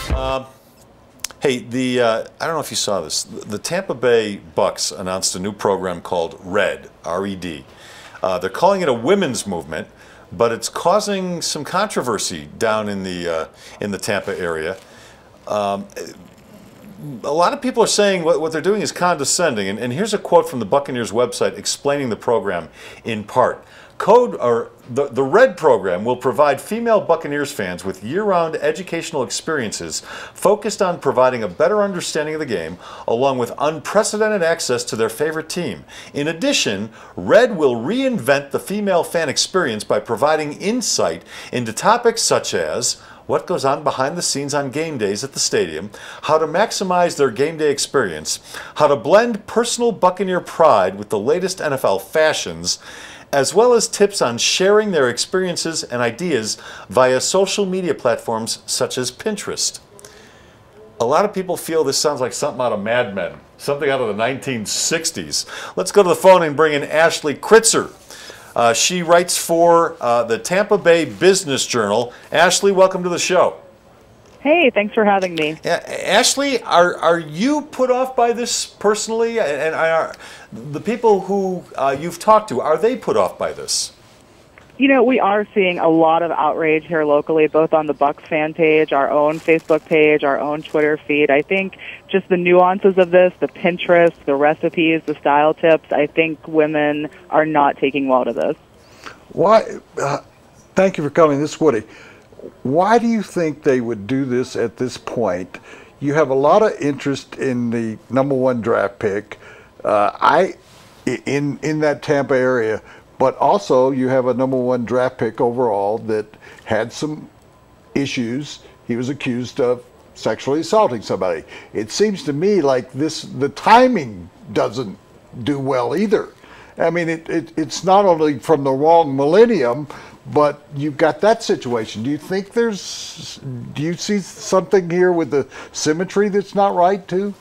Hey, I don't know if you saw this. The Tampa Bay Bucks announced a new program called RED, R-E-D. They're calling it a women's movement, but it's causing some controversy down in the Tampa area. A lot of people are saying what they're doing is condescending, and here's a quote from the Buccaneers website explaining the program in part. The RED program will provide female Buccaneers fans with year-round educational experiences focused on providing a better understanding of the game, along with unprecedented access to their favorite team. In addition, RED will reinvent the female fan experience by providing insight into topics such as what goes on behind the scenes on game days at the stadium, how to maximize their game day experience, how to blend personal Buccaneer pride with the latest NFL fashions, as well as tips on sharing their experiences and ideas via social media platforms such as Pinterest. A lot of people feel this sounds like something out of Mad Men, something out of the 1960s. Let's go to the phone and bring in Ashley Kritzer. She writes for the Tampa Bay Business Journal. Ashley, welcome to the show. Hey, thanks for having me. Ashley, are you put off by this personally? And are the people who you've talked to, are they put off by this? You know, we are seeing a lot of outrage here locally, both on the Bucs fan page, our own Facebook page, our own Twitter feed. I think just the nuances of this, the Pinterest, the recipes, the style tips, I think women are not taking well to this. Why? Thank you for coming. This is Woody. Why do you think they would do this at this point? You have a lot of interest in the #1 draft pick in that Tampa area, but also you have a #1 draft pick overall that had some issues. He was accused of sexually assaulting somebody. It seems to me like the timing doesn't do well either. I mean, it's not only from the wrong millennium, but you've got that situation. Do you see something here with the symmetry that's not right too?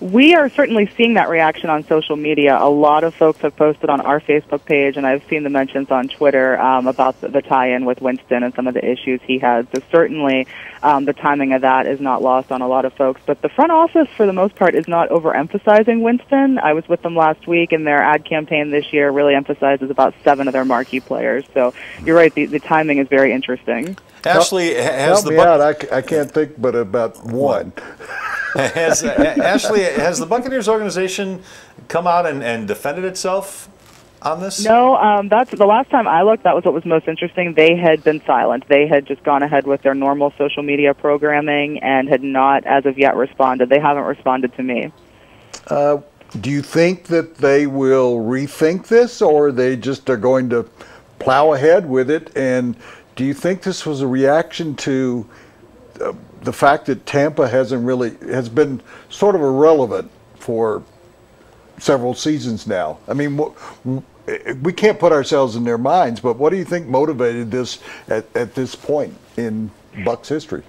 We are certainly seeing that reaction on social media. A lot of folks have posted on our Facebook page, and I've seen the mentions on Twitter about the tie-in with Winston and some of the issues he has. So certainly the timing of that is not lost on a lot of folks. But the front office, for the most part, is not overemphasizing Winston. I was with them last week, and their ad campaign this year really emphasizes about 7 of their marquee players. So you're right, the timing is very interesting. Ashley, has help me out. I can't think but about one. Ashley, has the Buccaneers organization come out and defended itself on this? No, that's the last time I looked. That was what was most interesting. They had been silent. They had just gone ahead with their normal social media programming and had not, as of yet, responded. They haven't responded to me. Do you think that they will rethink this, or they just are going to plow ahead with it? And do you think this was a reaction to the fact that Tampa has been sort of irrelevant for several seasons now? I mean, we can't put ourselves in their minds, but what do you think motivated this at this point in Bucs history?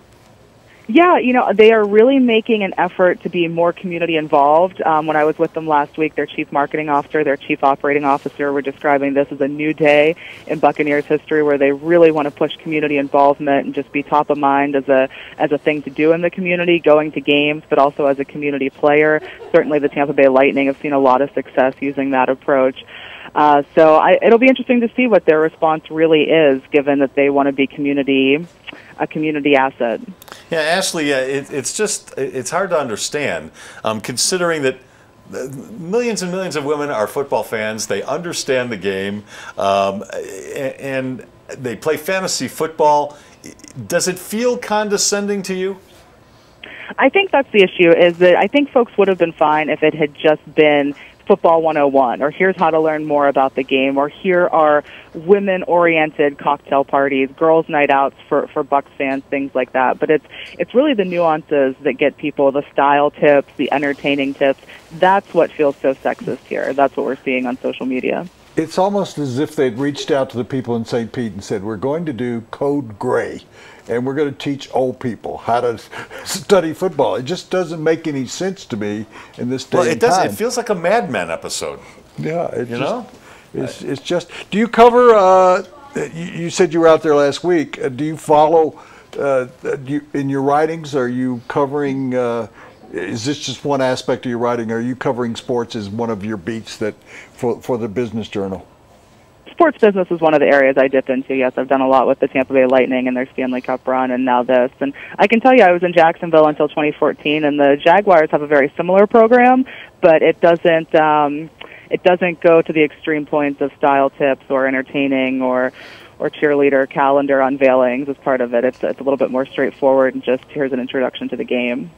Yeah, you know, they are really making an effort to be more community involved. When I was with them last week, their chief marketing officer, their chief operating officer were describing this as a new day in Buccaneers history where they really want to push community involvement and just be top of mind as a thing to do in the community, going to games, but also as a community player. Certainly the Tampa Bay Lightning have seen a lot of success using that approach. So it'll be interesting to see what their response really is, given that they want to be a community asset. Yeah, Ashley, it's hard to understand, considering that millions and millions of women are football fans. They understand the game, and they play fantasy football. Does it feel condescending to you? I think that's the issue, is that I think folks would have been fine if it had just been Football 101, or here's how to learn more about the game, or here are women-oriented cocktail parties, girls' night outs for Bucs fans, things like that. But it's really the nuances that get people, the style tips, the entertaining tips. That's what feels so sexist here. That's what we're seeing on social media. It's almost as if they'd reached out to the people in St. Pete and said, we're going to do Code Gray, and we're going to teach old people how to study football. It just doesn't make any sense to me in this day and time. It feels like a Mad Men episode. Yeah, it's just. Do you cover? You said you were out there last week. Do you follow in your writings, are you covering? Is this just one aspect of your writing? Are you covering sports as one of your beats that for the Business Journal? Sports business is one of the areas I dipped into. Yes, I've done a lot with the Tampa Bay Lightning and their Stanley Cup run, and now this. And I can tell you, I was in Jacksonville until 2014, and the Jaguars have a very similar program, but it doesn't go to the extreme points of style tips or entertaining or cheerleader calendar unveilings as part of it. It's a little bit more straightforward and just here's an introduction to the game.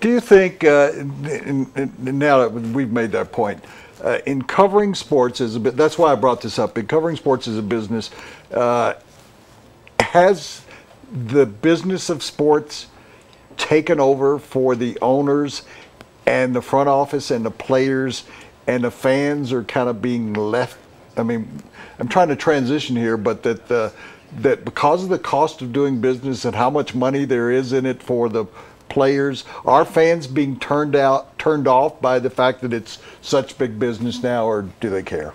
Do you think, now that we've made that point, in covering sports as a bit, that's why I brought this up, in covering sports as a business, has the business of sports taken over for the owners and the front office and the players, and the fans are kind of being left? I mean, I'm trying to transition here, but that because of the cost of doing business and how much money there is in it for the players, are fans being turned off by the fact that it's such big business now, or do they care?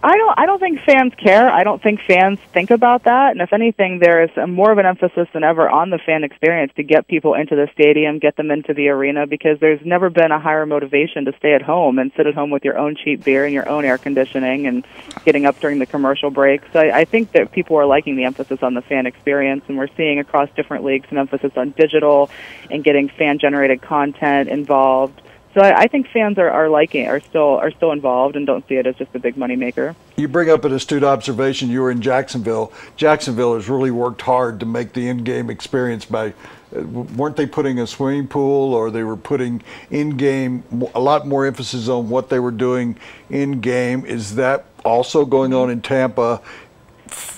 I don't think fans care. I don't think fans think about that. And if anything, there is more of an emphasis than ever on the fan experience to get people into the stadium, get them into the arena, because there's never been a higher motivation to stay at home and sit at home with your own cheap beer and your own air conditioning and getting up during the commercial breaks. So I think that people are liking the emphasis on the fan experience, and we're seeing across different leagues some emphasis on digital and getting fan-generated content involved. So I think fans are still involved and don't see it as just a big money maker. You bring up an astute observation. You were in Jacksonville. Jacksonville has really worked hard to make the in-game experience by, weren't they putting a swimming pool, or they were putting in-game a lot more emphasis on what they were doing in-game? Is that also going on in Tampa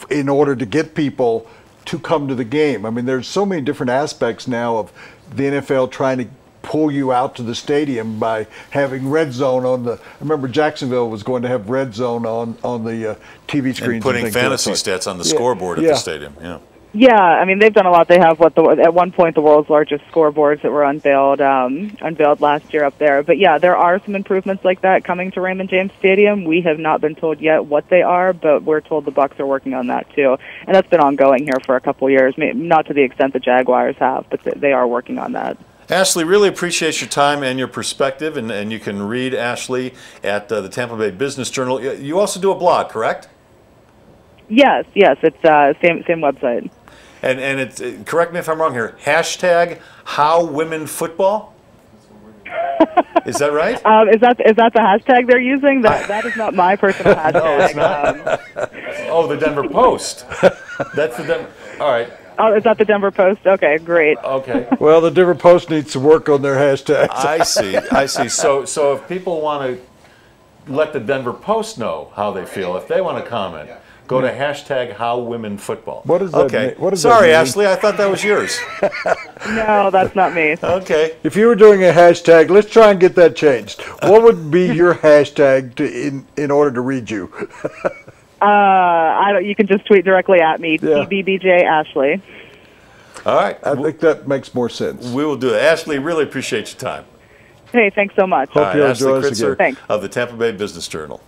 in order to get people to come to the game? I mean, there's so many different aspects now of the NFL trying to pull you out to the stadium by having red zone on the. I remember Jacksonville was going to have red zone on the TV screens and putting fantasy stats on the scoreboard at the stadium. Yeah. Yeah, I mean, they've done a lot. They have at one point the world's largest scoreboards that were unveiled last year up there. But yeah, there are some improvements like that coming to Raymond James Stadium. We have not been told yet what they are, but we're told the Bucs are working on that too, and that's been ongoing here for a couple years. Not to the extent the Jaguars have, but they are working on that. Ashley, really appreciate your time and your perspective, and you can read Ashley at the Tampa Bay Business Journal. You also do a blog, correct? Yes, it's same website. And it's, correct me if I'm wrong here, hashtag How Women Football? Is that right? Is that the hashtag they're using? That is not my personal hashtag. No, it's not. Oh, the Denver Post. That's the Denver. All right. Oh, is that the Denver Post? Okay, great. Okay. Well, the Denver Post needs to work on their hashtags. I see. So if people want to let the Denver Post know how they feel, if they want to comment, go to hashtag How Women Football. What does that mean? What does Sorry, that mean? Ashley, I thought that was yours. No, that's not me. Okay. If you were doing a hashtag, let's try and get that changed. What would be your hashtag in order to read you? You can just tweet directly at me, TBBJ Ashley. All right. I think that makes more sense. We will do it. Ashley, really appreciate your time. Hey, thanks so much. Hope you'll Ashley enjoy us Kritzer again. of the Tampa Bay Business Journal.